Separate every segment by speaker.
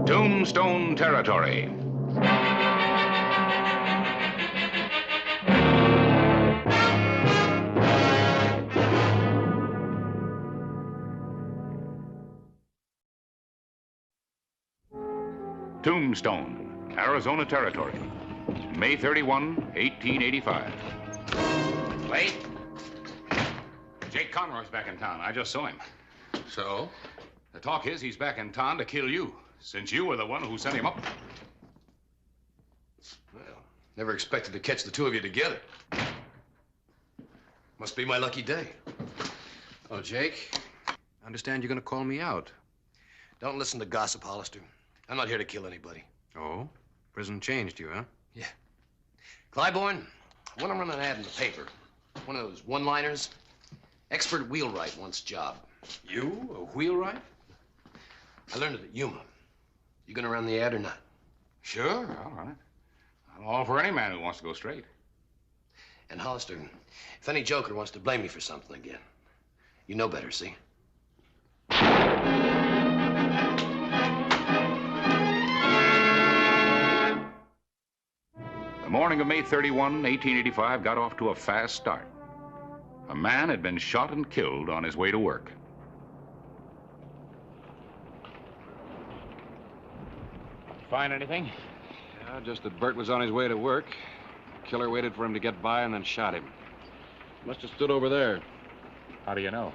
Speaker 1: Tombstone Territory. Tombstone, Arizona Territory, May 31, 1885.
Speaker 2: Wait. Jake Conroy's back in town. I just saw him.
Speaker 3: So?
Speaker 2: The talk is he's back in town to kill you, since you were the one who sent him up.
Speaker 3: Well, never expected to catch the two of you together. Must be my lucky day.
Speaker 4: Oh, Jake, I understand you're going to call me out.
Speaker 3: Don't listen to gossip, Hollister. I'm not here to kill anybody.
Speaker 4: Oh? Prison changed you, huh?
Speaker 3: Yeah. Clybourne, I want to run an ad in the paper. One of those one-liners. Expert wheelwright wants job.
Speaker 4: You? A wheelwright?
Speaker 3: I learned it at Yuma. You gonna run the ad or not?
Speaker 2: Sure, I'll run it. I'm all for any man who wants to go straight.
Speaker 3: And Hollister, if any joker wants to blame me for something again, you know better, see?
Speaker 1: The morning of May 31, 1885 got off to a fast start. A man had been shot and killed on his way to work.
Speaker 2: Find anything?
Speaker 4: Yeah, just that Bert was on his way to work. The killer waited for him to get by and then shot him. Must have stood over there.
Speaker 2: How do you know?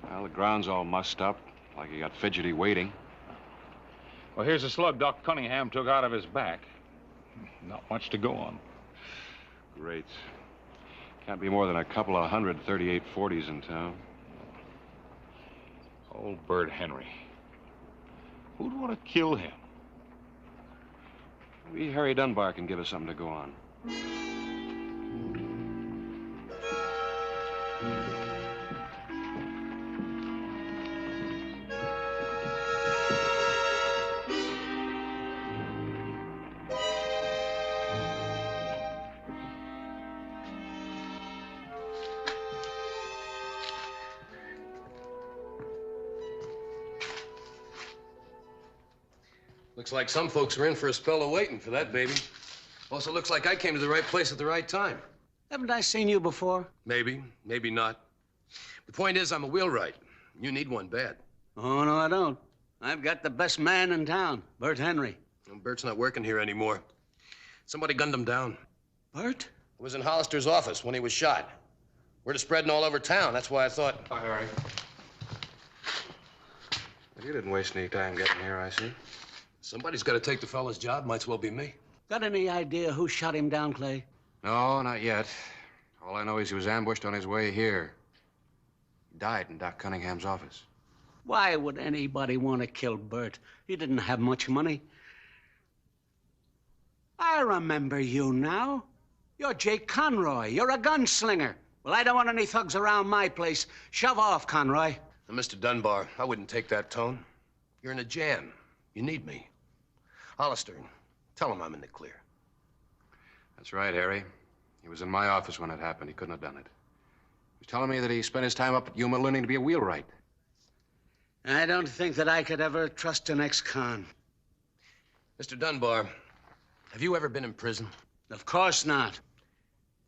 Speaker 4: Well, the ground's all mussed up, like he got fidgety waiting.
Speaker 2: Well, here's a slug Doc Cunningham took out of his back. Not much to go on.
Speaker 4: Great. Can't be more than a couple of 138-40s in town.
Speaker 2: Old Bert Henry. Who'd want to kill him?
Speaker 4: Maybe Harry Dunbar can give us something to go on.
Speaker 3: Looks like some folks are in for a spell of waiting for that baby. Also looks like I came to the right place at the right time.
Speaker 5: Haven't I seen you before?
Speaker 3: Maybe, maybe not. The point is, I'm a wheelwright. You need one bad.
Speaker 5: Oh, no, I don't. I've got the best man in town, Bert Henry.
Speaker 3: Well, Bert's not working here anymore. Somebody gunned him down.
Speaker 5: Bert?
Speaker 3: I was in Hollister's office when he was shot. Word is spreading all over town. That's why I thought...
Speaker 4: Hi, Harry. Well, you didn't waste any time getting here, I see.
Speaker 3: Somebody's got to take the fellow's job. Might as well be me.
Speaker 5: Got any idea who shot him down, Clay?
Speaker 4: No, not yet. All I know is he was ambushed on his way here. He died in Doc Cunningham's office.
Speaker 5: Why would anybody want to kill Bert? He didn't have much money. I remember you now. You're Jake Conroy. You're a gunslinger. Well, I don't want any thugs around my place. Shove off, Conroy.
Speaker 3: Now, Mr. Dunbar, I wouldn't take that tone. You're in a jam. You need me. Hollister, tell him I'm in the clear.
Speaker 4: That's right, Harry. He was in my office when it happened. He couldn't have done it. He was telling me that he spent his time up at Yuma learning to be a wheelwright.
Speaker 5: I don't think that I could ever trust an ex-con.
Speaker 3: Mr. Dunbar, have you ever been in prison?
Speaker 5: Of course not.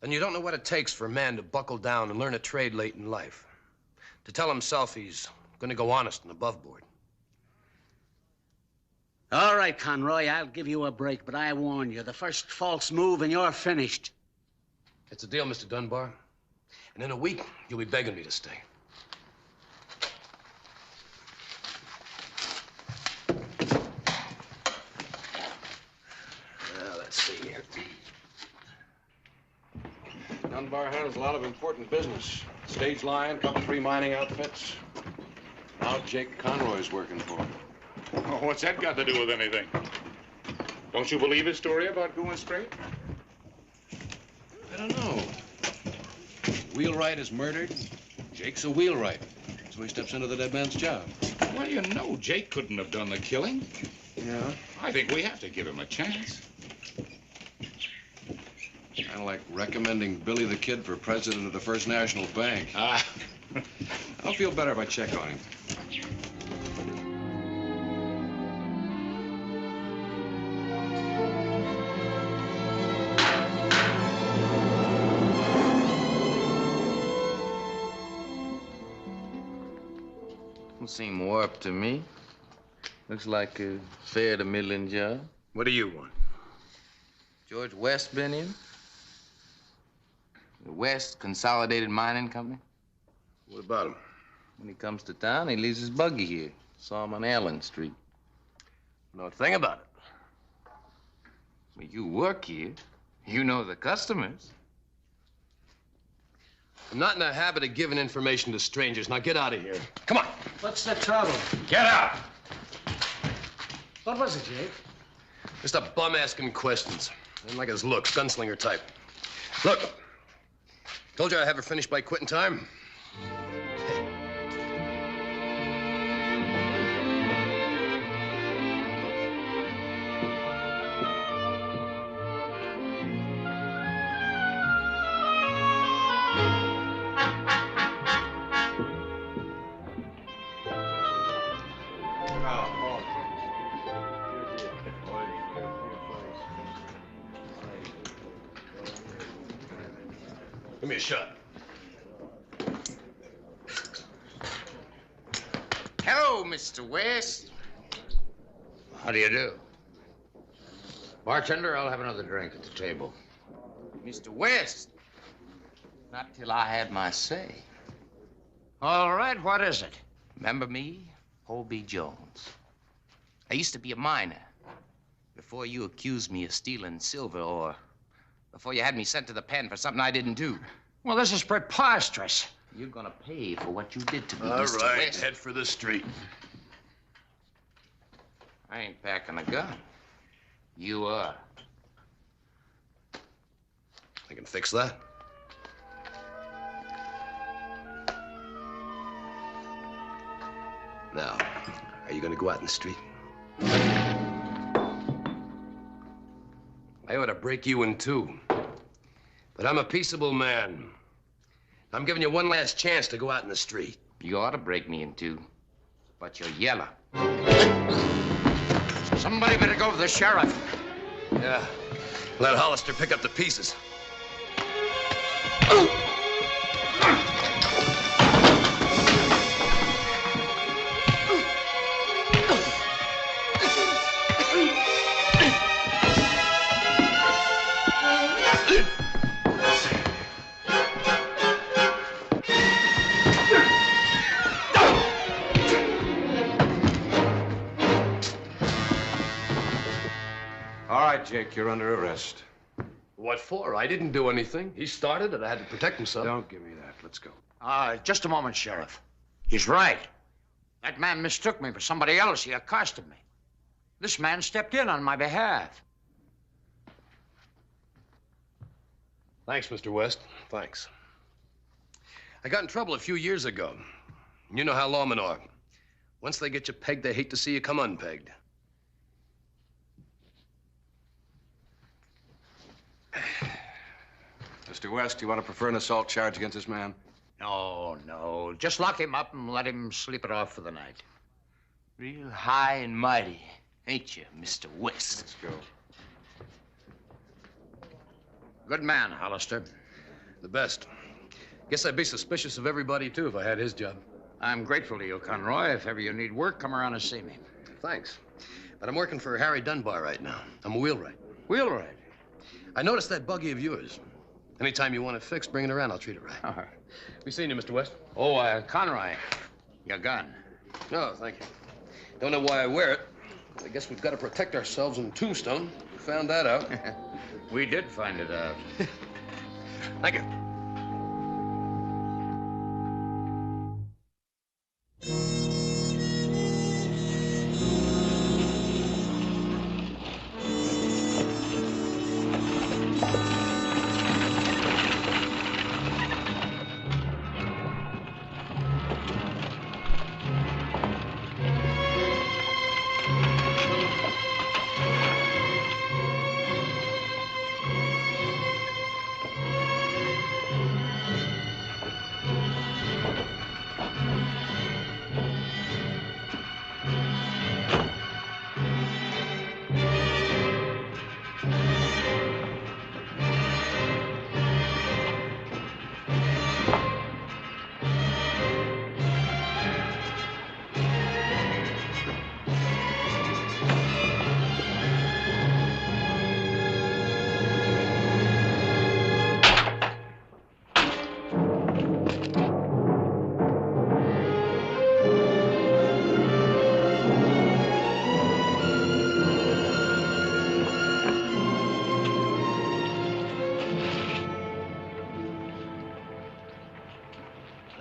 Speaker 3: Then you don't know what it takes for a man to buckle down and learn a trade late in life. To tell himself he's going to go honest and above board.
Speaker 5: All right, Conroy, I'll give you a break, but I warn you, the first false move and you're finished.
Speaker 3: It's a deal, Mr. Dunbar. And in a week, you'll be begging me to stay. Well, let's see here.
Speaker 4: Dunbar handles a lot of important business. Stage line, couple 3 mining outfits. Now Jake Conroy's working for him.
Speaker 2: Oh, what's that got to do with anything? Don't you believe his story about going straight?
Speaker 4: I don't know. Wheelwright is murdered. Jake's a wheelwright. So he steps into the dead man's job.
Speaker 2: Well, you know, Jake couldn't have done the killing.
Speaker 4: Yeah?
Speaker 2: I think we have to give him a chance.
Speaker 4: Kind of like recommending Billy the Kid for president of the First National Bank.
Speaker 2: Ah.
Speaker 4: I'll feel better if I check on him.
Speaker 6: Don't seem warped to me. Looks like a fair to middling job.
Speaker 3: What do you want?
Speaker 6: George West been in? The West Consolidated Mining Company?
Speaker 3: What about him?
Speaker 6: When he comes to town, he leaves his buggy here. Saw him on Allen Street.
Speaker 3: Know a thing about it.
Speaker 6: Well, you work here. You know the customers.
Speaker 3: I'm not in the habit of giving information to strangers. Now get out of here. Come on.
Speaker 5: What's the trouble?
Speaker 3: Get out.
Speaker 5: What was it, Jake?
Speaker 3: Just a bum asking questions. I didn't like his looks, gunslinger type. Look, told you I'd have her finished by quitting time. Give me a shot.
Speaker 6: Hello, Mr. West.
Speaker 7: How do you do? Bartender, I'll have another drink at the table.
Speaker 6: Mr. West. Not till I had my say.
Speaker 7: All right, what is it?
Speaker 6: Remember me? Holby Jones. I used to be a miner. Before you accused me of stealing silver or before you had me sent to the pen for something I didn't do.
Speaker 7: Well, this is preposterous.
Speaker 6: You're gonna pay for what you did to me,
Speaker 3: All
Speaker 6: Mr.
Speaker 3: right,
Speaker 6: West.
Speaker 3: head for the street.
Speaker 6: I ain't packing a gun. You are.
Speaker 3: I can fix that. Now, are you gonna go out in the street? I ought to break you in two. But I'm a peaceable man. I'm giving you one last chance to go out in the street.
Speaker 6: You ought to break me in two, but you're yellow.
Speaker 7: Somebody better go to the sheriff.
Speaker 3: Yeah. Let Hollister pick up the pieces.
Speaker 4: Jake, you're under arrest.
Speaker 3: What for? I didn't do anything. He started it. I had to protect himself.
Speaker 4: Don't give me that. Let's go.
Speaker 7: Just a moment, Sheriff. He's right. That man mistook me for somebody else. He accosted me. This man stepped in on my behalf.
Speaker 3: Thanks, Mr. West. Thanks. I got in trouble a few years ago. You know how lawmen are. Once they get you pegged, they hate to see you come unpegged.
Speaker 4: Mr. West, you want to prefer an assault charge against this man?
Speaker 7: No. Just lock him up and let him sleep it off for the night.
Speaker 6: Real high and mighty, ain't you, Mr. West?
Speaker 4: Let's go.
Speaker 7: Good man, Hollister.
Speaker 3: The best. Guess I'd be suspicious of everybody, too, if I had his job.
Speaker 7: I'm grateful to you, Conroy. If ever you need work, come around and see me.
Speaker 3: Thanks. But I'm working for Harry Dunbar right now. I'm a wheelwright.
Speaker 7: Wheelwright?
Speaker 3: I noticed that buggy of yours. Anytime you want it fixed, bring it around. I'll treat it right.
Speaker 7: Uh-huh.
Speaker 3: We seen you, Mr. West.
Speaker 7: Oh, Conroy, your gun.
Speaker 3: No, thank you. Don't know why I wear it. I guess we've got to protect ourselves in Tombstone. We found that out.
Speaker 7: We did find it out.
Speaker 3: Thank you.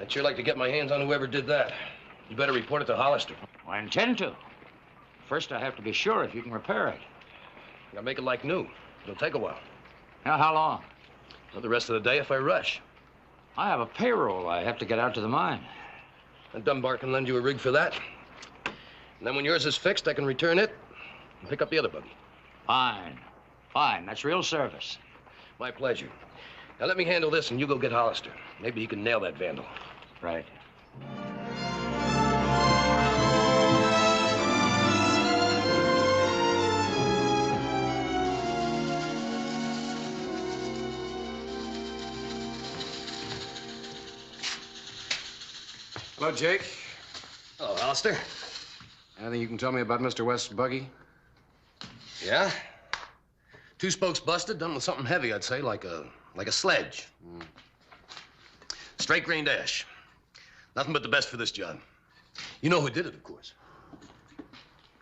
Speaker 3: I'd sure like to get my hands on whoever did that. You better report it to Hollister.
Speaker 7: I intend to. First, I have to be sure if you can repair it.
Speaker 3: I'll make it like new. It'll take a while.
Speaker 7: Now, how long?
Speaker 3: Well, the rest of the day if I rush.
Speaker 7: I have a payroll I have to get out to the mine.
Speaker 3: And Dunbar can lend you a rig for that. And then when yours is fixed, I can return it and pick up the other buggy.
Speaker 7: Fine. Fine. That's real service.
Speaker 3: My pleasure. Now let me handle this and you go get Hollister. Maybe he can nail that vandal.
Speaker 7: Right.
Speaker 4: Hello, Jake.
Speaker 3: Hello, Hollister.
Speaker 4: Anything you can tell me about Mr. West's buggy?
Speaker 3: Yeah? Two spokes busted, done with something heavy, I'd say, like a sledge. Straight grain dash. Nothing but the best for this job. You know who did it, of course.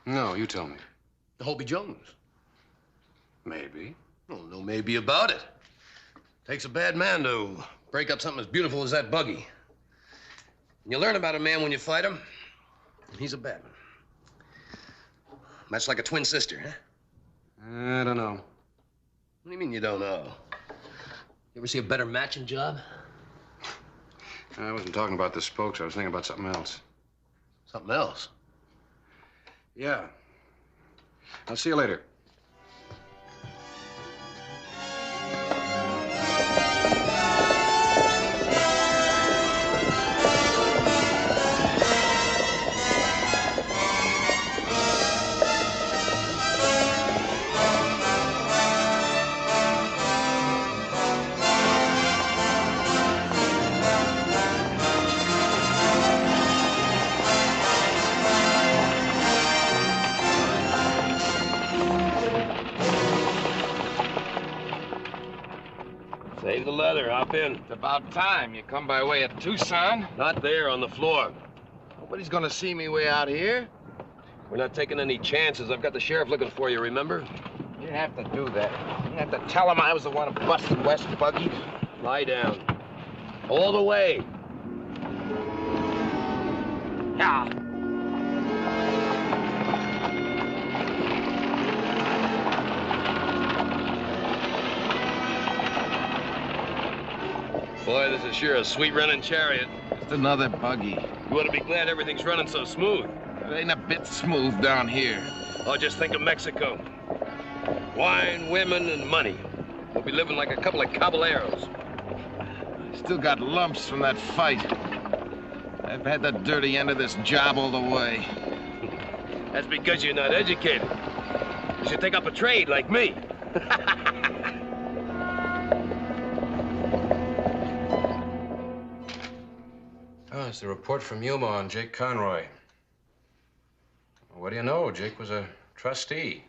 Speaker 4: No, you tell me.
Speaker 3: The Hobie Jones.
Speaker 4: Maybe.
Speaker 3: Well, no maybe about it. Takes a bad man to break up something as beautiful as that buggy. You learn about a man when you fight him, and he's a bad one. Much like a twin sister, huh?
Speaker 4: I don't know.
Speaker 3: What do you mean you don't know? You ever see a better matching job?
Speaker 4: I wasn't talking about the spokes. I was thinking about something else.
Speaker 3: Something else?
Speaker 4: Yeah. I'll see you later.
Speaker 3: Save the leather, hop in.
Speaker 2: It's about time. You come by way of Tucson.
Speaker 3: Not there, on the floor.
Speaker 2: Nobody's gonna see me way out here.
Speaker 3: We're not taking any chances. I've got the sheriff looking for you, remember?
Speaker 2: You didn't have to do that. You didn't have to tell him I was the one who busted West's buggy.
Speaker 3: Lie down. All the way.
Speaker 2: Yeah.
Speaker 3: Boy, this is sure a sweet running chariot.
Speaker 2: Just another buggy.
Speaker 3: You ought to be glad everything's running so smooth.
Speaker 2: It ain't a bit smooth down here.
Speaker 3: Oh, just think of Mexico. Wine, women, and money. We'll be living like a couple of caballeros.
Speaker 2: Still got lumps from that fight. I've had the dirty end of this job all the way.
Speaker 3: That's because you're not educated. You should take up a trade like me.
Speaker 4: Oh, it's the report from Yuma on Jake Conroy. What do you know? Jake was a trustee.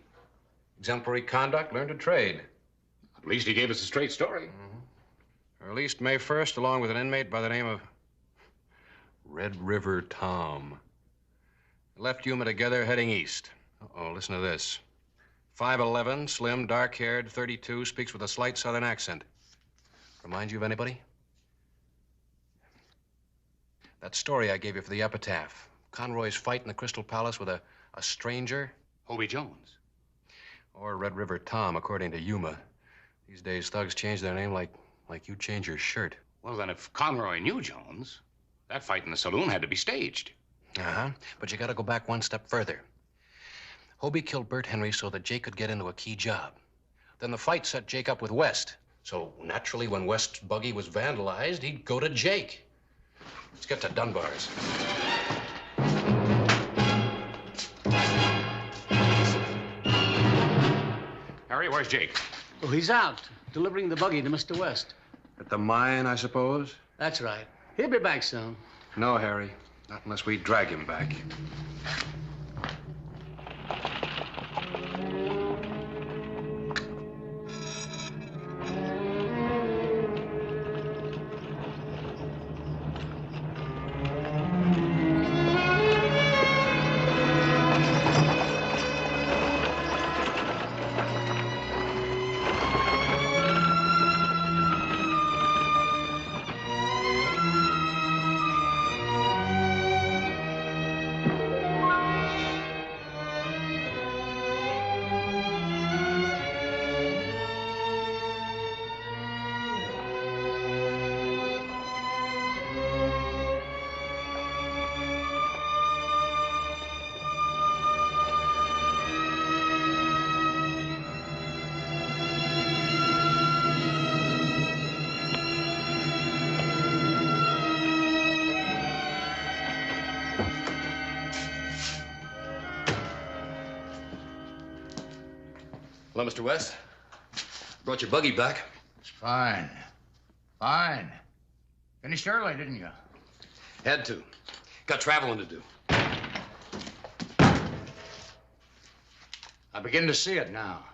Speaker 4: Exemplary conduct, learned a trade.
Speaker 1: At least he gave us a straight story.
Speaker 4: Released May 1st, along with an inmate by the name of Red River Tom. Left Yuma together, heading east. Uh-oh, listen to this. 5'11", slim, dark-haired, 32, speaks with a slight southern accent. Remind you of anybody? That story I gave you for the Epitaph. Conroy's fight in the Crystal Palace with a stranger.
Speaker 1: Hobie Jones.
Speaker 4: Or Red River Tom, according to Yuma. These days, thugs change their name like you change your shirt.
Speaker 1: Well, then if Conroy knew Jones, that fight in the saloon had to be staged.
Speaker 4: Uh-huh. But you gotta go back one step further. Hobie killed Bert Henry so that Jake could get into a key job. Then the fight set Jake up with West. So naturally, when West's buggy was vandalized, he'd go to Jake. Let's get to Dunbar's.
Speaker 1: Harry, where's Jake?
Speaker 5: Oh, he's out, delivering the buggy to Mr. West.
Speaker 4: At the mine, I suppose?
Speaker 5: That's right. He'll be back soon.
Speaker 4: No, Harry. Not unless we drag him back.
Speaker 3: Hello, Mr. West. Brought your buggy back.
Speaker 7: It's fine. Fine. Finished early, didn't you?
Speaker 3: Had to. Got traveling to do.
Speaker 7: I begin to see it now.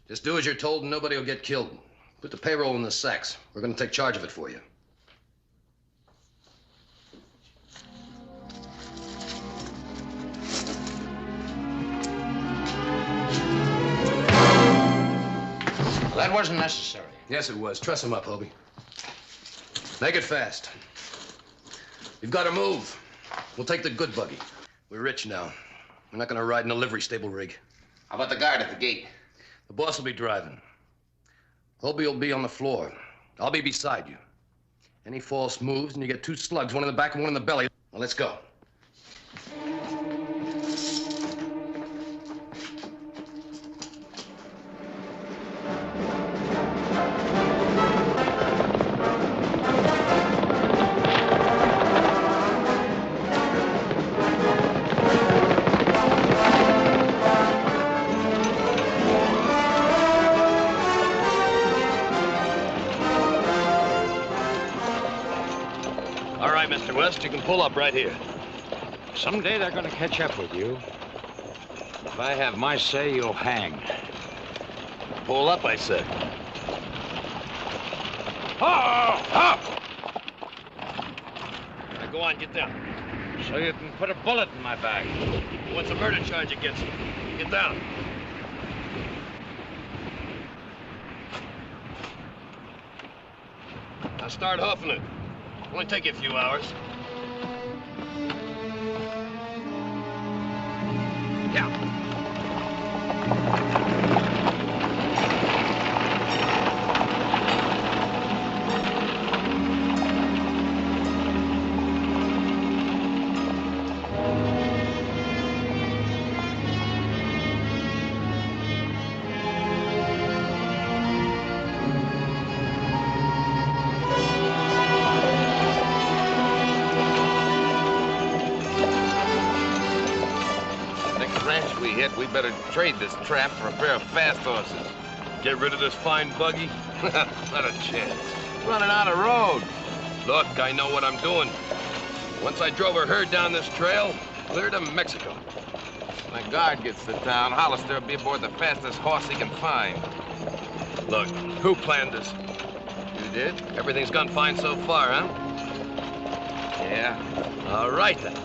Speaker 3: Just do as you're told and nobody will get killed. Put the payroll in the sacks. We're going to take charge of it for you.
Speaker 7: That wasn't necessary.
Speaker 3: Yes, it was. Truss him up, Hobie. Make it fast. We've got to move. We'll take the good buggy. We're rich now. We're not going to ride in a livery stable rig.
Speaker 6: How about the guard at the gate?
Speaker 3: The boss will be driving. Hobie will be on the floor. I'll be beside you. Any false moves, and you get 2 slugs, one in the back and one in the belly. Now, let's go.
Speaker 2: Mr. West, you can pull up right here.
Speaker 7: Someday they're going to catch up with you. If I have my say, you'll hang.
Speaker 2: Pull up, I said.
Speaker 7: Up!
Speaker 2: Now go on, get down.
Speaker 7: So you can put a bullet in my back.
Speaker 2: What's a murder charge against him? Get down. Now start huffing it. Only take you a few hours. Yeah.
Speaker 8: We better trade this trap for a pair of fast horses.
Speaker 2: Get rid of this fine buggy?
Speaker 8: Not a chance. Running out of road.
Speaker 2: Look, I know what I'm doing. Once I drove a herd down this trail, clear to Mexico.
Speaker 8: When the guard gets to town, Hollister will be aboard the fastest horse he can find.
Speaker 2: Look, who planned this?
Speaker 8: You did?
Speaker 2: Everything's gone fine so far, huh?
Speaker 8: Yeah.
Speaker 2: All right, then.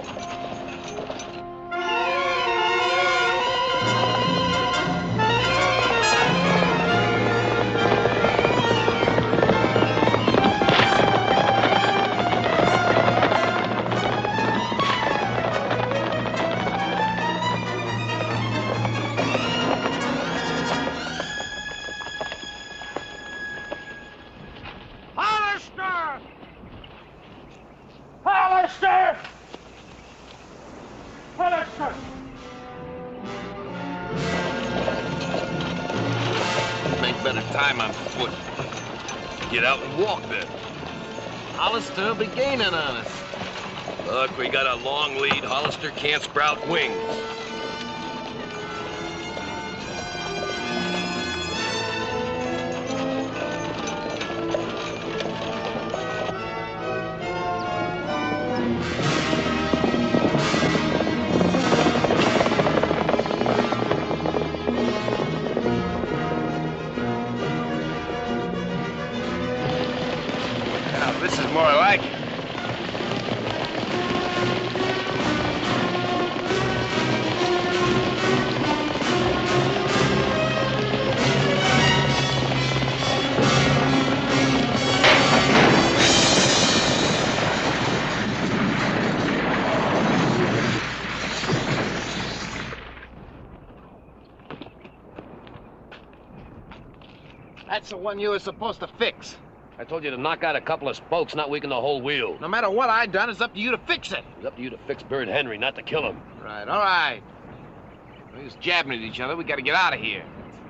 Speaker 8: Time on foot.
Speaker 2: Get out and walk then.
Speaker 8: Hollister will be gaining on us.
Speaker 2: Look, we got a long lead. Hollister can't sprout wings.
Speaker 8: More like it. That's the one you were supposed to fix.
Speaker 3: I told you to knock out a couple of spokes, not weaken the whole wheel.
Speaker 8: No matter what I done, it's up to you to fix it.
Speaker 3: It's up to you to fix Bird Henry, not to kill him.
Speaker 8: Right, all right. We're just jabbing at each other. We gotta get out of here.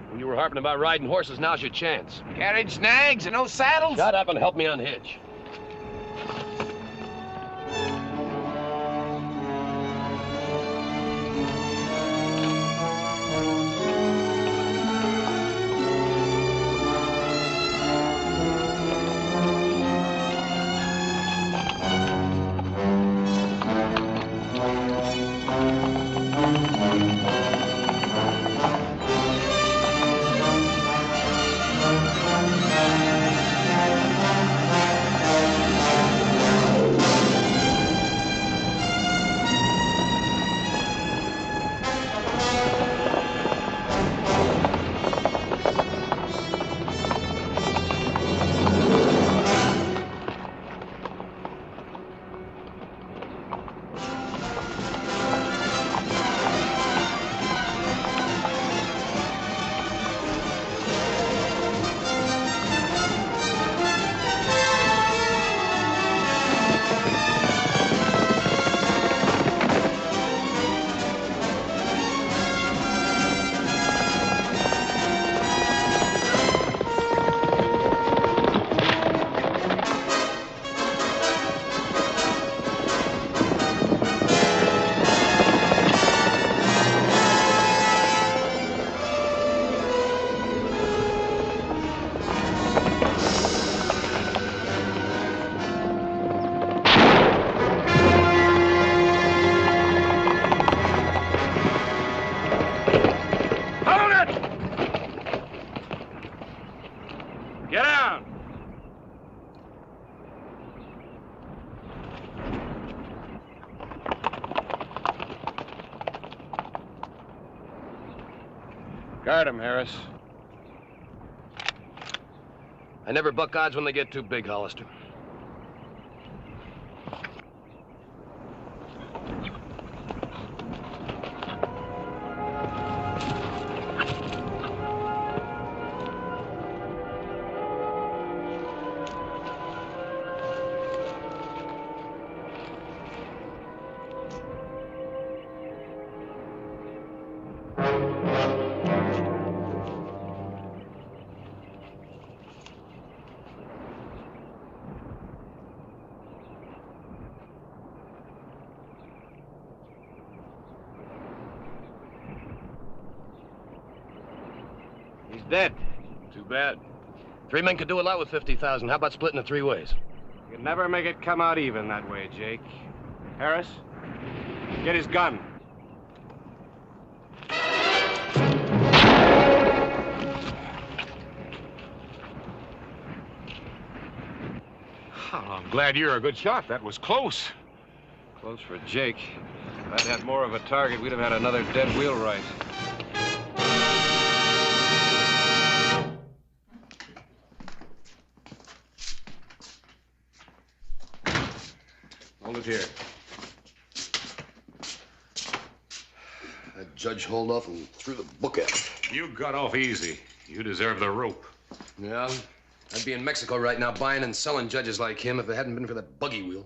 Speaker 3: When you were harping about riding horses, now's your chance.
Speaker 8: Carriage nags and no saddles?
Speaker 3: Shut up and help me unhitch.
Speaker 9: Guard him, Harris.
Speaker 3: I never buck odds when they get too big, Hollister.
Speaker 9: He's dead.
Speaker 3: Too bad. 3 men could do a lot with 50,000. How about splitting it 3 ways?
Speaker 9: You can never make it come out even that way, Jake. Harris, get his gun.
Speaker 10: Oh, I'm glad you're a good shot. That was close.
Speaker 9: Close for Jake. If I'd had more of a target, we'd have had another dead wheelwright.
Speaker 1: Hold it here.
Speaker 3: That judge hauled off and threw the book at him.
Speaker 1: You got off easy. You deserve the rope.
Speaker 3: Yeah? I'd be in Mexico right now buying and selling judges like him if it hadn't been for that buggy wheel.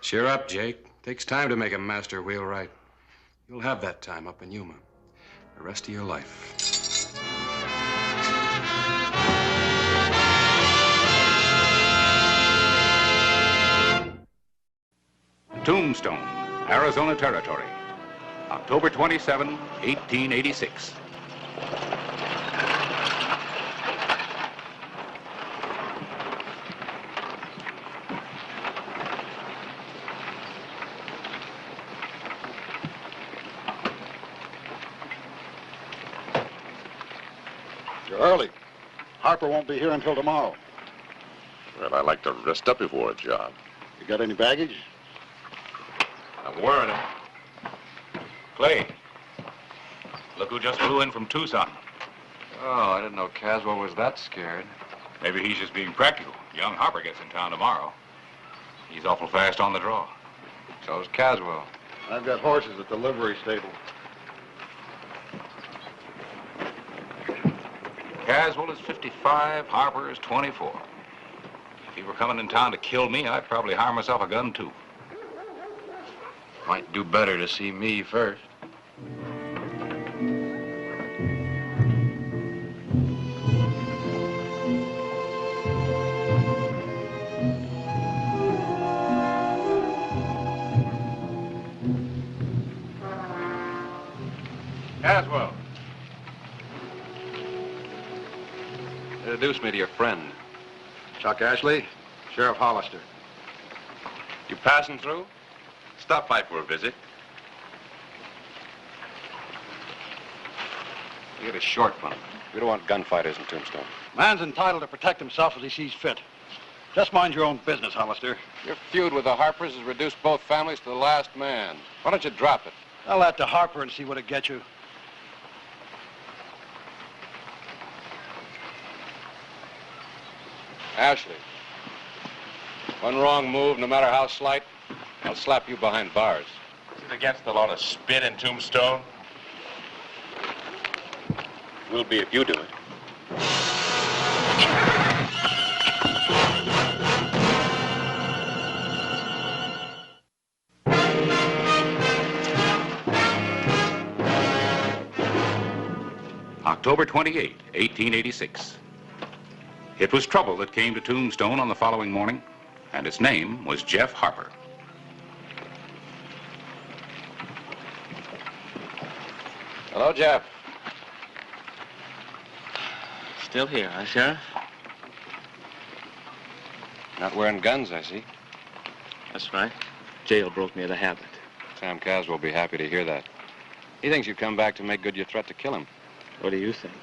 Speaker 4: Cheer up, Jake. Takes time to make a master wheelwright. You'll have that time up in Yuma. The rest of your life.
Speaker 1: Tombstone, Arizona Territory, October 27, 1886.
Speaker 11: You're early. Harper won't be here until tomorrow.
Speaker 12: Well, I like to rest up before a job.
Speaker 11: You got any baggage?
Speaker 1: I'm wearing it. Clay, look who just flew in from Tucson.
Speaker 4: Oh, I didn't know Caswell was that scared.
Speaker 1: Maybe he's just being practical. Young Harper gets in town tomorrow. He's awful fast on the draw.
Speaker 4: So's Caswell.
Speaker 11: I've got horses at the livery stable.
Speaker 1: Caswell is 55, Harper is 24. If he were coming in town to kill me, I'd probably hire myself a gun, too.
Speaker 4: Might do better to see me first.
Speaker 1: Caswell.
Speaker 4: Introduce me to your friend. Chuck Ashley, Sheriff Hollister.
Speaker 12: You passing through? Stop by for a visit.
Speaker 4: You get a short one. We don't want gunfighters in Tombstone.
Speaker 11: Man's entitled to protect himself as he sees fit. Just mind your own business, Hollister.
Speaker 4: Your feud with the Harpers has reduced both families to the last man. Why don't you drop it?
Speaker 11: Tell that to Harper and see what it gets you.
Speaker 4: Ashley, one wrong move, no matter how slight, I'll slap you behind bars.
Speaker 12: Is it against the law to spit in Tombstone? Will be if you do it.
Speaker 1: October 28, 1886. It was trouble that came to Tombstone on the following morning, and its name was Jeff Harper.
Speaker 4: Hello, Jeff.
Speaker 13: Still here, huh, Sheriff?
Speaker 4: Not wearing guns, I see.
Speaker 13: That's right. Jail broke me of the habit.
Speaker 4: Sam Caswell will be happy to hear that. He thinks you've come back to make good your threat to kill him.
Speaker 13: What do you think?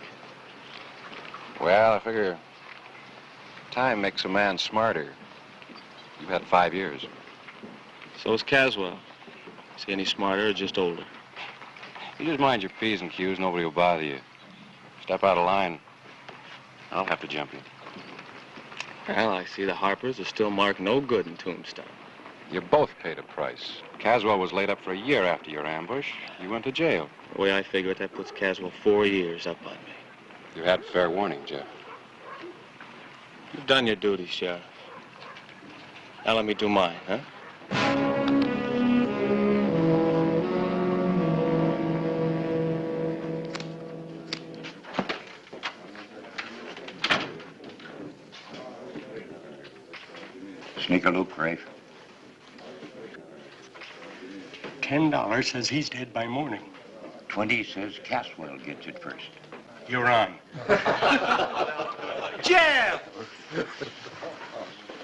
Speaker 4: Well, I figure time makes a man smarter. You've had 5 years.
Speaker 13: So is Caswell. Is he any smarter or just older?
Speaker 4: You just mind your P's and Q's, nobody will bother you. Step out of line. I'll have to jump you.
Speaker 13: Well, I see the Harpers are still marked no good in Tombstone.
Speaker 4: You both paid a price. Caswell was laid up for a year after your ambush. You went to jail.
Speaker 13: The way I figure it, that puts Caswell 4 years up on me.
Speaker 4: You had fair warning, Jeff.
Speaker 13: You've done your duty, Sheriff. Now let me do mine, huh?
Speaker 14: Sneak a loop, Cleef.
Speaker 15: $10 says he's dead by morning.
Speaker 14: 20 says Caswell gets it first.
Speaker 15: You're on.
Speaker 16: Jeff!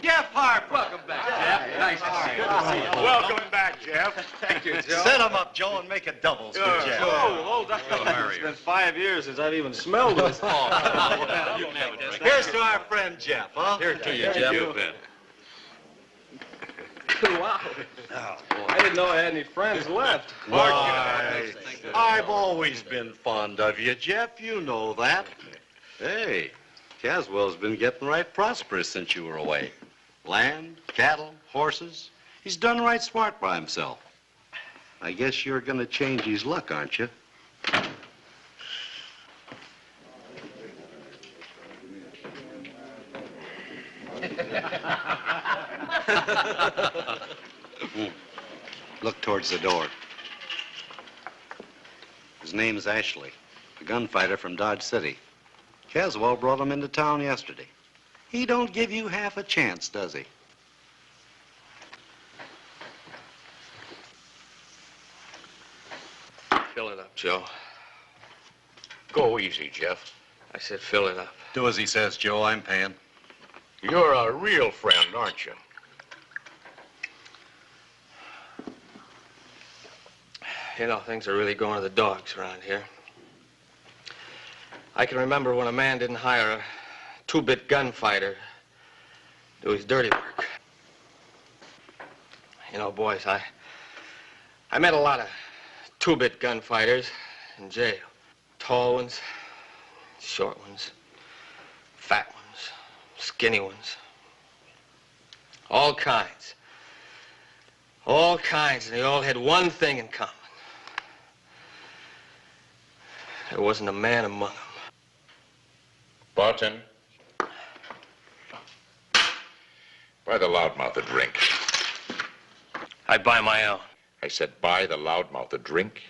Speaker 16: Jeff Harper!
Speaker 8: Welcome back, Jeff. Nice to see you.
Speaker 10: Welcome back, Jeff.
Speaker 8: Thank you, Joe.
Speaker 16: Set him up, Joe, and make a doubles for Jeff.
Speaker 13: Hold on. It's been 5 years since I've even smelled this.
Speaker 16: Here's to our friend Jeff, huh?
Speaker 3: Here to you, Jeff. You bet.
Speaker 13: Wow. I didn't know I had any friends left.
Speaker 16: Why, I've always been fond of you, Jeff. You know that. Hey, Caswell's been getting right prosperous since you were away. Land, cattle, horses. He's done right smart by himself. I guess you're going to change his luck, aren't you?
Speaker 17: Look towards the door. His name's Ashley, a gunfighter from Dodge City. Caswell brought him into town yesterday. He don't give you half a chance, does he?
Speaker 13: Fill it up, Joe.
Speaker 10: Go easy, Jeff.
Speaker 13: I said fill it up.
Speaker 16: Do as he says, Joe. I'm paying.
Speaker 10: You're a real friend, aren't you?
Speaker 13: You know, things are really going to the dogs around here. I can remember when a man didn't hire a two-bit gunfighter to do his dirty work. You know, boys, I met a lot of two-bit gunfighters in jail. Tall ones, short ones, fat ones, skinny ones. All kinds. All kinds, and they all had one thing in common. There wasn't a man among them.
Speaker 1: Barton. Buy the loudmouth a drink.
Speaker 13: I buy my own.
Speaker 1: I said buy the loudmouth a drink.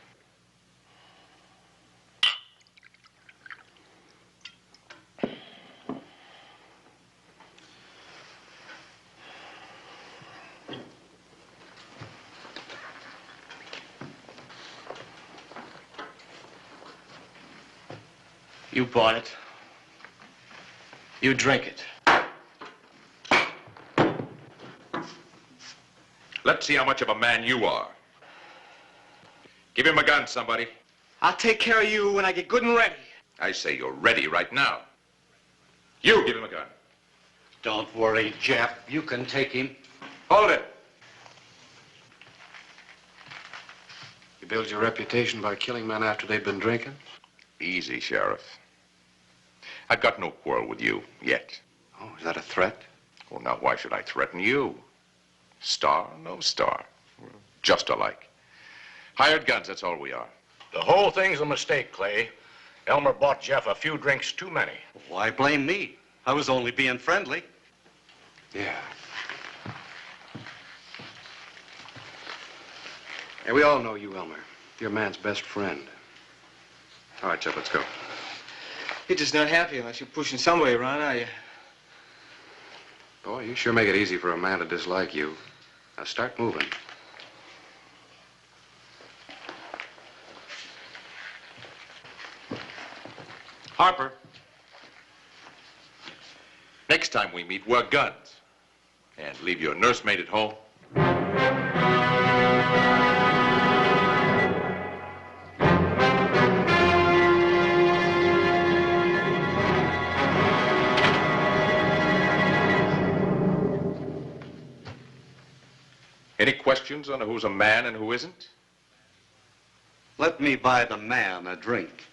Speaker 13: You bought it. You drink it.
Speaker 1: Let's see how much of a man you are. Give him a gun, somebody.
Speaker 13: I'll take care of you when I get good and ready.
Speaker 1: I say you're ready right now. You give him a gun.
Speaker 7: Don't worry, Jeff. You can take him.
Speaker 1: Hold it.
Speaker 4: You build your reputation by killing men after they've been drinking?
Speaker 1: Easy, Sheriff. I've got no quarrel with you yet.
Speaker 4: Oh, is that a threat?
Speaker 1: Well, now, why should I threaten you? Star, no star. We're just alike. Hired guns, that's all we are.
Speaker 10: The whole thing's a mistake, Clay. Elmer bought Jeff a few drinks too many.
Speaker 17: Why blame me? I was only being friendly.
Speaker 4: Yeah. Hey, we all know you, Elmer. You're a man's best friend. All right, Jeff, let's go.
Speaker 13: You're just not happy unless you're pushing somebody around, are you?
Speaker 4: Boy, you sure make it easy for a man to dislike you. Now start moving.
Speaker 1: Harper. Next time we meet, wear guns. And leave your nursemaid at home. Any questions on who's a man and who isn't?
Speaker 17: Let me buy the man a drink.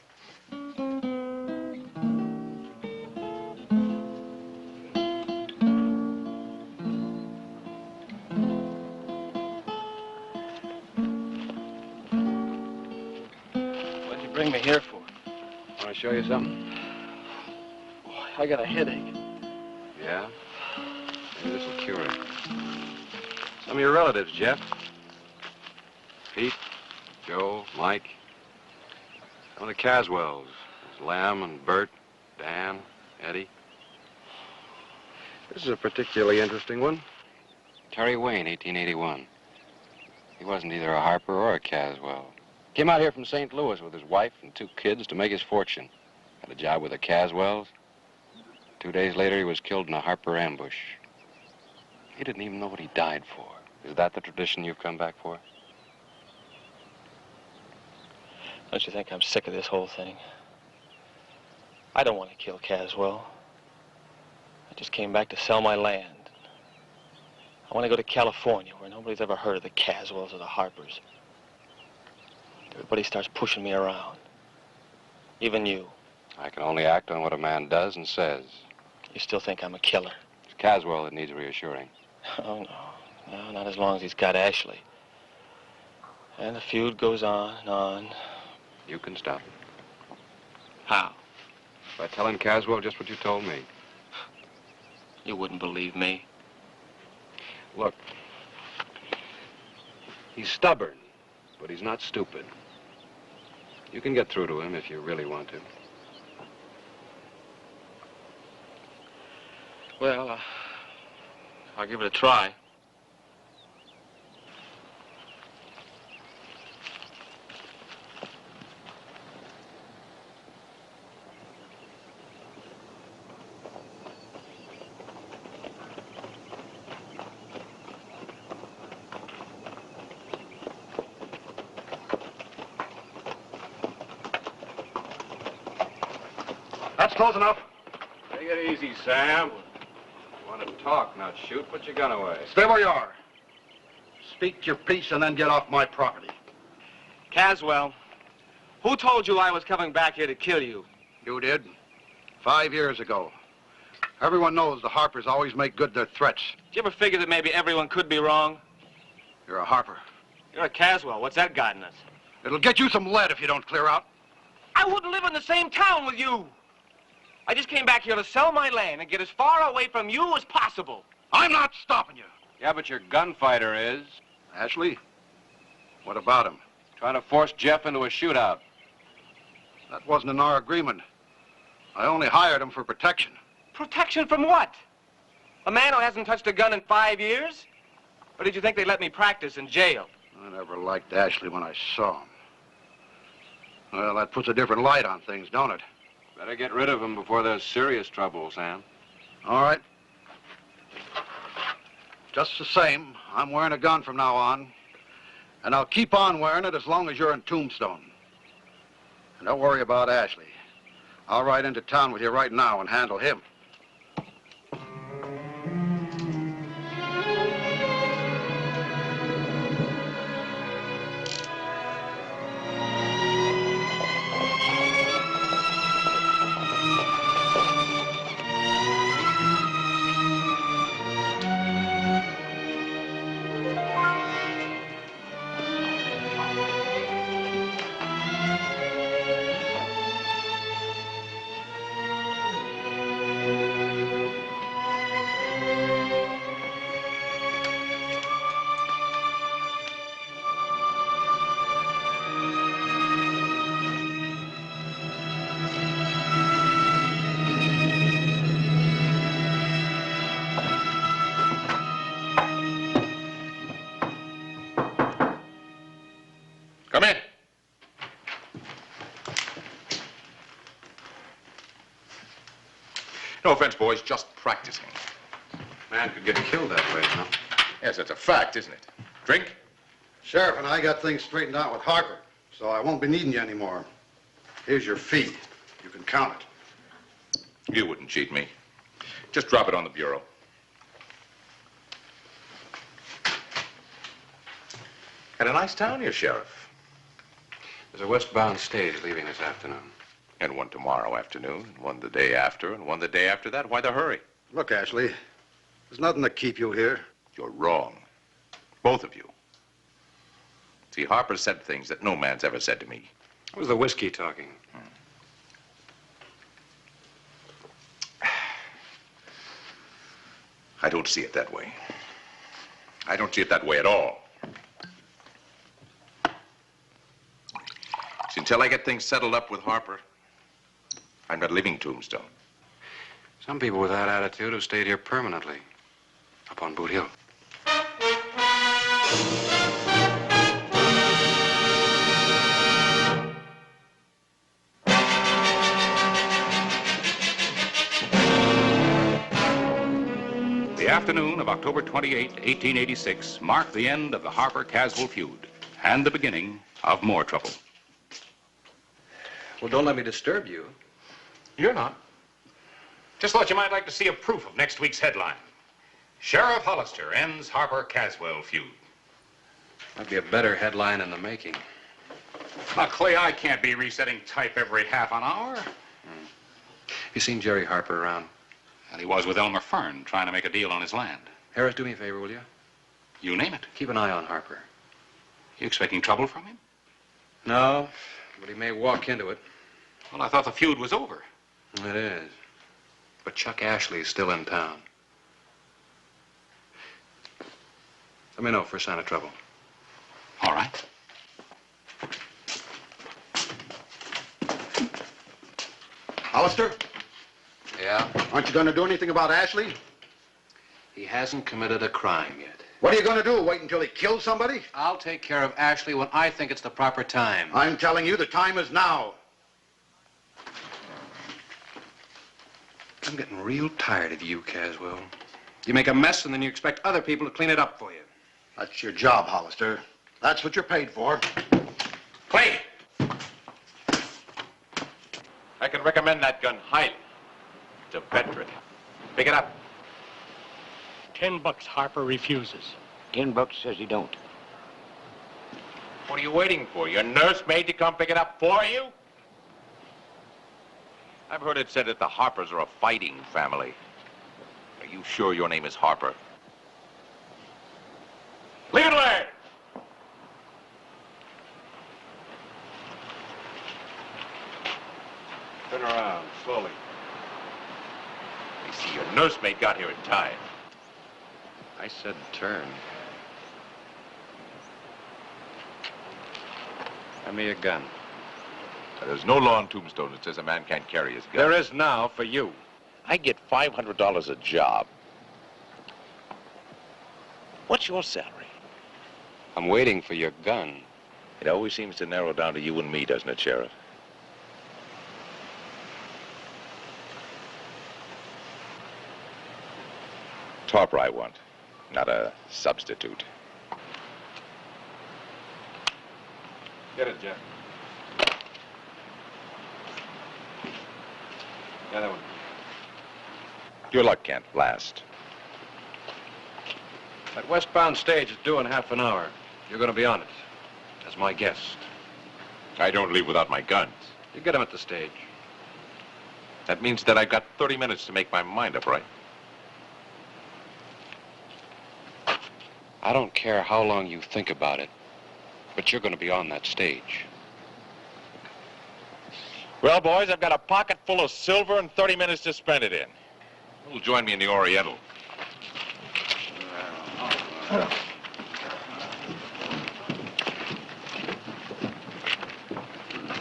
Speaker 13: bring me here for?
Speaker 4: Want to show you something?
Speaker 13: I got a headache.
Speaker 4: Yeah? Maybe this will cure it. Some of your relatives, Jeff. Pete, Joe, Mike. Some of the Caswells. There's Lem and Bert, Dan, Eddie. This is a particularly interesting one. Terry Wayne, 1881. He wasn't either a Harper or a Caswell. Came out here from St. Louis with his wife and 2 kids to make his fortune. Had a job with the Caswells. 2 days later, he was killed in a Harper ambush. He didn't even know what he died for. Is that the tradition you've come back for?
Speaker 13: Don't you think I'm sick of this whole thing? I don't want to kill Caswell. I just came back to sell my land. I want to go to California, where nobody's ever heard of the Caswells or the Harpers. Everybody starts pushing me around. Even you.
Speaker 4: I can only act on what a man does and says.
Speaker 13: You still think I'm a killer?
Speaker 4: It's Caswell that needs reassuring.
Speaker 13: Oh, no. No, not as long as he's got Ashley. And the feud goes on and on.
Speaker 4: You can stop it.
Speaker 13: How?
Speaker 4: By telling Caswell just what you told me.
Speaker 13: You wouldn't believe me.
Speaker 4: Look, he's stubborn, but he's not stupid. You can get through to him if you really want to.
Speaker 13: Well, I'll give it a try.
Speaker 11: That's close enough.
Speaker 4: Take it easy, Sam. You want to talk, not shoot. Put your gun away.
Speaker 11: Stay where you are. Speak your piece and then get off my property.
Speaker 13: Caswell, who told you I was coming back here to kill you?
Speaker 11: You did. 5 years ago. Everyone knows the Harpers always make good their threats.
Speaker 13: Did you ever figure that maybe everyone could be wrong?
Speaker 11: You're a Harper.
Speaker 13: You're a Caswell. What's that got in us?
Speaker 11: It'll get you some lead if you don't clear out.
Speaker 13: I wouldn't live in the same town with you. I just came back here to sell my land and get as far away from you as possible.
Speaker 11: I'm not stopping you.
Speaker 4: Yeah, but your gunfighter is.
Speaker 11: Ashley? What about him?
Speaker 4: Trying to force Jeff into a shootout.
Speaker 11: That wasn't in our agreement. I only hired him for protection.
Speaker 13: Protection from what? A man who hasn't touched a gun in 5 years? Or did you think they'd let me practice in jail?
Speaker 11: I never liked Ashley when I saw him. Well, that puts a different light on things, don't it?
Speaker 4: Better get rid of him before there's serious trouble, Sam.
Speaker 11: All right. Just the same, I'm wearing a gun from now on. And I'll keep on wearing it as long as you're in Tombstone. And don't worry about Ashley. I'll ride into town with you right now and handle him.
Speaker 1: Come in. No offense, boys, just practicing.
Speaker 4: Man could get killed that way, huh?
Speaker 1: Yes, that's a fact, isn't it? Drink?
Speaker 11: Sheriff and I got things straightened out with Harper, so I won't be needing you anymore. Here's your fee. You can count it.
Speaker 1: You wouldn't cheat me. Just drop it on the bureau. Had a nice town here, Sheriff.
Speaker 4: There's a westbound stage leaving this afternoon.
Speaker 1: And one tomorrow afternoon, and one the day after, and one the day after that. Why the hurry?
Speaker 11: Look, Ashley, there's nothing to keep you here.
Speaker 1: You're wrong. Both of you. See, Harper said things that no man's ever said to me.
Speaker 4: That was the whiskey talking.
Speaker 1: I don't see it that way. I don't see it that way at all. See, until I get things settled up with Harper, I'm not leaving Tombstone.
Speaker 4: Some people with that attitude have stayed here permanently, up on Boot Hill.
Speaker 1: The afternoon of October 28, 1886, marked the end of the Harper-Caswell feud and the beginning of more trouble.
Speaker 4: Well, don't let me disturb you.
Speaker 10: You're not. Just thought you might like to see a proof of next week's headline. Sheriff Hollister ends Harper-Caswell feud.
Speaker 4: That'd be a better headline in the making.
Speaker 1: Now, Clay, I can't be resetting type every half an hour.
Speaker 4: You seen Jerry Harper around?
Speaker 1: And he was with Elmer Fern, trying to make a deal on his land.
Speaker 4: Harris, do me a favor, will you?
Speaker 1: You name it.
Speaker 4: Keep an eye on Harper.
Speaker 1: You expecting trouble from him?
Speaker 4: No, but he may walk into it.
Speaker 1: Well, I thought the feud was over.
Speaker 4: It is. But Chuck Ashley is still in town. Let me know if we're sign of trouble.
Speaker 1: All right.
Speaker 11: Hollister?
Speaker 4: Yeah?
Speaker 11: Aren't you going to do anything about Ashley?
Speaker 4: He hasn't committed a crime yet.
Speaker 11: What are you going to do? Wait until he kills somebody?
Speaker 4: I'll take care of Ashley when I think it's the proper time.
Speaker 11: I'm telling you, the time is now.
Speaker 4: I'm getting real tired of you, Caswell. You make a mess and then you expect other people to clean it up for you.
Speaker 11: That's your job, Hollister. That's what you're paid for.
Speaker 10: Clay! I can recommend that gun highly. It's a veteran. Pick it up.
Speaker 15: $10 Harper refuses.
Speaker 14: $10 says he don't.
Speaker 10: What are you waiting for? Your nursemaid to come pick it up for you? I've heard it said that the Harpers are a fighting family. Are you sure your name is Harper? Leave it alone! Turn around, slowly. I see your nursemaid got here in time.
Speaker 4: I said turn. Hand me a gun.
Speaker 10: There's no law in Tombstone that says a man can't carry his gun.
Speaker 9: There is now for you.
Speaker 10: I get $500 a job. What's your salary?
Speaker 4: I'm waiting for your gun.
Speaker 10: It always seems to narrow down to you and me, doesn't it, Sheriff? Harper I want, not a substitute. Get it, Jeff. The other one. Your luck can't last.
Speaker 4: That westbound stage is due in half an hour. You're going to be on it, as my guest.
Speaker 10: I don't leave without my guns.
Speaker 4: You get him at the stage.
Speaker 10: That means that I've got 30 minutes to make my mind up, right?
Speaker 4: I don't care how long you think about it, but you're going to be on that stage.
Speaker 10: Well, boys, I've got a pocket full of silver and 30 minutes to spend it in. Who'll join me in the Oriental?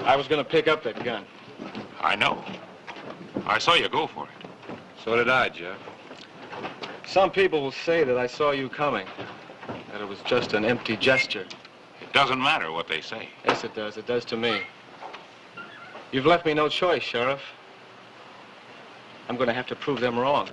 Speaker 9: I was going to pick up that gun.
Speaker 1: I know. I saw you go for it.
Speaker 9: So did I, Jeff. Some people will say that I saw you coming, that it was just an empty gesture.
Speaker 1: It doesn't matter what they say.
Speaker 9: Yes, it does. It does to me. You've left me no choice, Sheriff. I'm going to have to prove them wrong.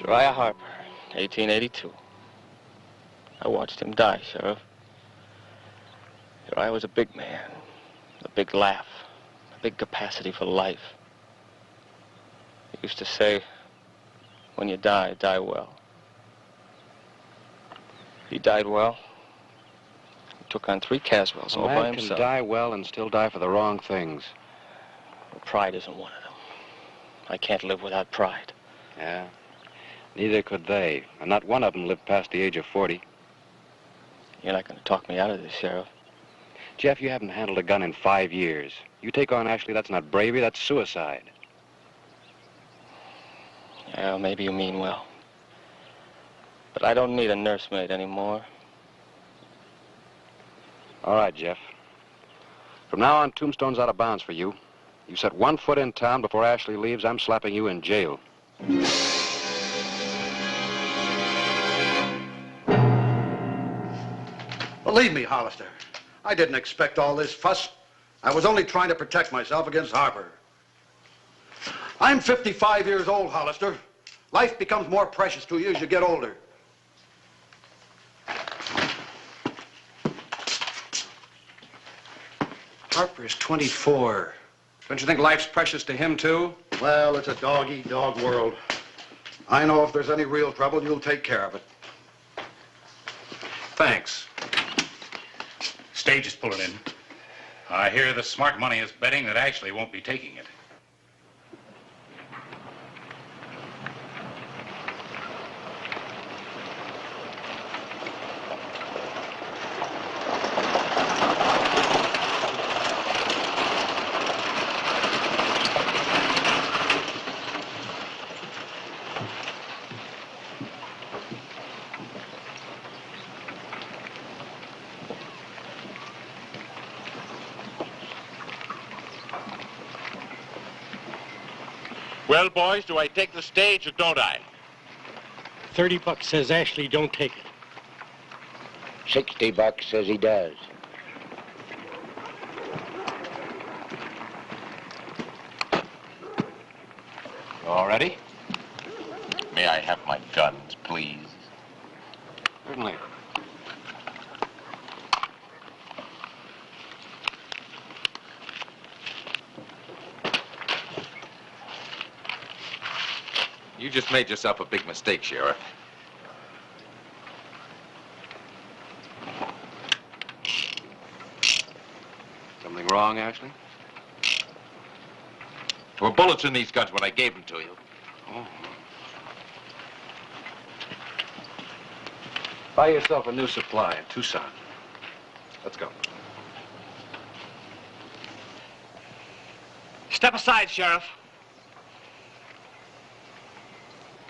Speaker 13: Uriah Harper, 1882.
Speaker 9: I watched him die, Sheriff. Here I was a big man, a big laugh, a big capacity for life. He used to say, when you die, die well. He died well. He took on 3 Caswells all by
Speaker 4: A man
Speaker 9: himself.
Speaker 4: can die well and still die for the wrong things.
Speaker 9: Well, pride isn't one of them. I can't live without pride.
Speaker 4: Yeah. Neither could they. And not one of them lived past the age of 40.
Speaker 9: You're not going to talk me out of this, Sheriff.
Speaker 4: Jeff, you haven't handled a gun in 5 years. You take on Ashley, that's not bravery, that's suicide.
Speaker 9: Yeah, maybe you mean well. But I don't need a nursemaid anymore.
Speaker 4: All right, Jeff. From now on, Tombstone's out of bounds for you. You set 1 foot in town before Ashley leaves, I'm slapping you in jail.
Speaker 11: Believe me, Hollister, I didn't expect all this fuss. I was only trying to protect myself against Harper. I'm 55 years old, Hollister. Life becomes more precious to you as you get older.
Speaker 4: Harper's 24. Don't you think life's precious to him, too?
Speaker 11: Well, it's a dog-eat-dog world. I know if there's any real trouble, you'll take care of it.
Speaker 4: Thanks.
Speaker 1: Stage is pulling in. I hear the smart money is betting that Ashley won't be taking it.
Speaker 12: Well, boys, do I take the stage or don't I?
Speaker 15: $30 says Ashley don't take it.
Speaker 14: $60 says he does.
Speaker 12: All ready? May I have my guns, please?
Speaker 4: Certainly.
Speaker 12: You just made yourself a big mistake, Sheriff.
Speaker 4: Something wrong, Ashley?
Speaker 12: There were bullets in these guns when I gave them to you.
Speaker 4: Oh. Buy yourself a new supply in Tucson. Let's go.
Speaker 9: Step aside, Sheriff.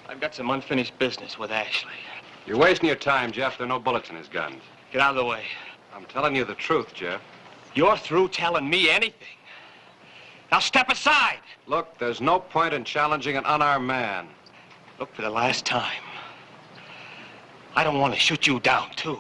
Speaker 9: I've got some unfinished business with Ashley.
Speaker 4: You're wasting your time, Jeff. There are no bullets in his guns.
Speaker 9: Get out of the way.
Speaker 4: I'm telling you the truth, Jeff.
Speaker 9: You're through telling me anything. Now step aside.
Speaker 4: Look, there's no point in challenging an unarmed man.
Speaker 9: Look, for the last time, I don't want to shoot you down, too.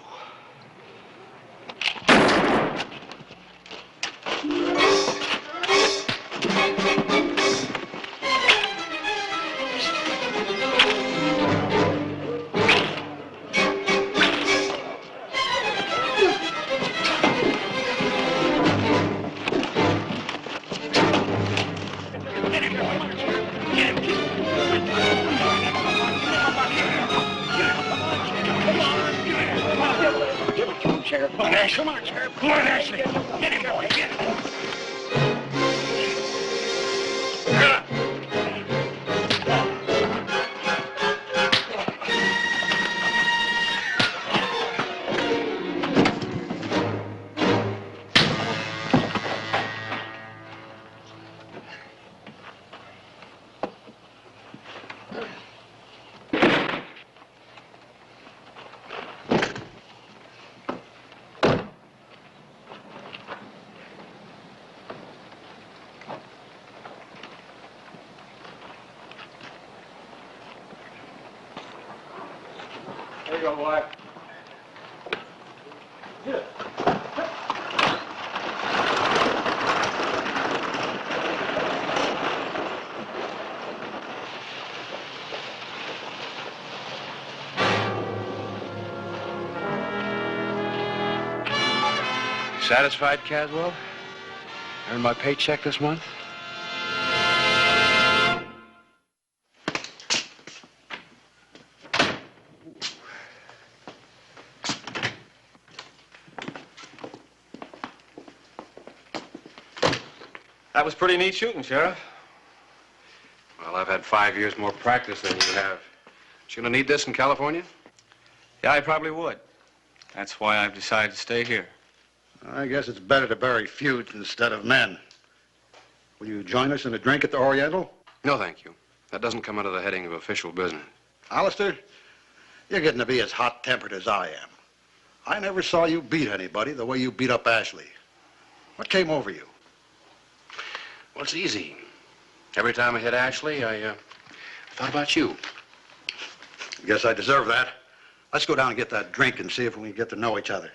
Speaker 15: Come on, Ashley. Come on, Sheriff. Come on, Ashley. Get him, boy. Get him.
Speaker 4: There you go, boy. Satisfied, Caswell? Earned my paycheck this month?
Speaker 13: That was pretty neat shooting, Sheriff.
Speaker 4: Well, I've had 5 years more practice than you have. You gonna need this in California?
Speaker 13: Yeah, I probably would. That's why I've decided to stay here.
Speaker 11: I guess it's better to bury feuds instead of men. Will you join us in a drink at the Oriental?
Speaker 4: No, thank you. That doesn't come under the heading of official business.
Speaker 11: Hollister, you're getting to be as hot-tempered as I am. I never saw you beat anybody the way you beat up Ashley. What came over you?
Speaker 4: Well, it's easy. Every time I hit Ashley, I thought about you.
Speaker 11: Guess I deserve that. Let's go down and get that drink and see if we can get to know each other.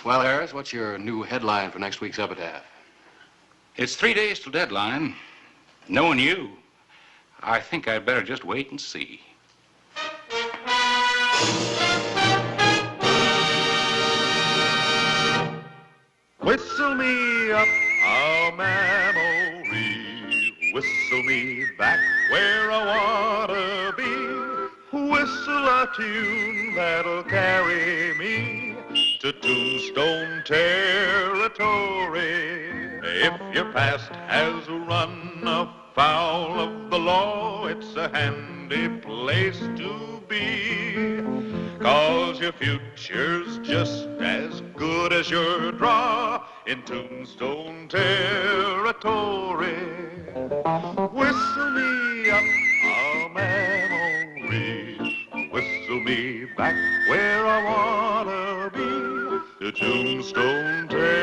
Speaker 4: Well, Harris, what's your new headline for next week's Epitaph?
Speaker 1: It's 3 days till deadline. Knowing you, I think I'd better just wait and see.
Speaker 18: Whistle me up a memory, whistle me back where I wanna be, whistle a tune that'll carry me to Tombstone Territory. If your past has run afoul of the law, it's a handy place to be, 'cause your future's just as good as your draw in Tombstone Territory. Whistle me up a memory, whistle me back where I wanna be, to Tombstone Territory.